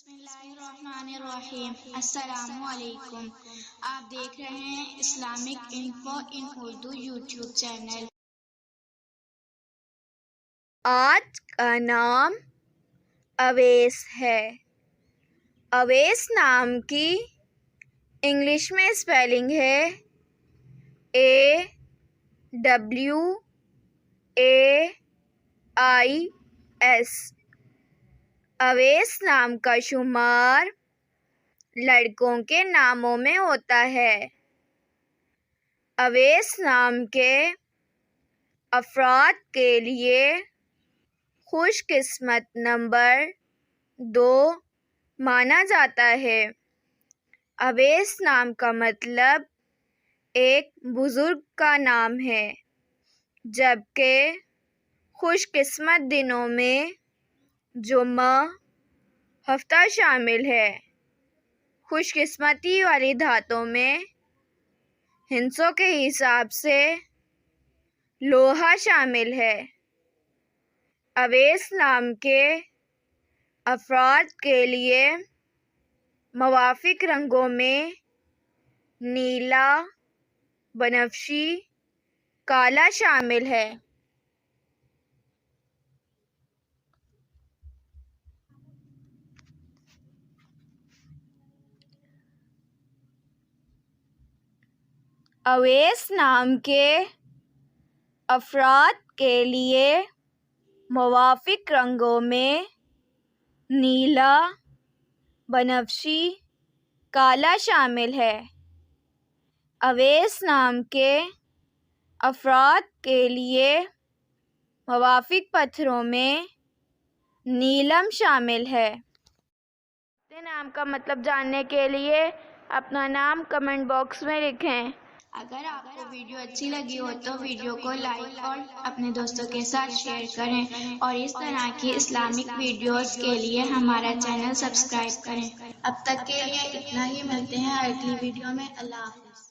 بسم اللہ الرحمن الرحیم۔ السلام علیکم۔ آپ دیکھ رہے ہیں اسلامک انفو ان اردو یوٹیوب چینل۔ آج کا نام اویس ہے۔ اویس نام کی انگلش میں اسپیلنگ ہے AWAIS۔ اویس نام کا شمار لڑکوں کے ناموں میں ہوتا ہے۔ اویس نام کے افراد کے لیے خوش قسمت نمبر 2 مانا جاتا ہے۔ اویس نام کا مطلب ایک بزرگ کا نام ہے، جبکہ خوش قسمت دنوں میں جمعہ ہفتہ شامل ہے۔ خوش قسمتی والی دھاتوں میں ہندسوں کے حساب سے لوہا شامل ہے۔ اویس نام کے افراد کے لیے موافق رنگوں میں نیلا، بنفشی، کالا شامل ہے۔ اویس نام کے افراد کے لیے موافق رنگوں میں نیلا، بنفشی، کالا شامل ہے۔ اویس نام کے افراد کے لیے موافق پتھروں میں نیلم شامل ہے۔ اپنے نام کا مطلب جاننے کے لیے اپنا نام کمنٹ باکس میں لکھیں۔ اگر آپ کو ویڈیو اچھی لگی ہو تو ویڈیو کو لائک اور اپنے دوستوں کے ساتھ شیئر کریں، اور اس طرح کی اسلامک ویڈیوز کے لیے ہمارا چینل سبسکرائب کریں۔ اب تک کے لیے اتنا ہی، ملتے ہیں اگلی ویڈیو میں۔ اللہ حافظ۔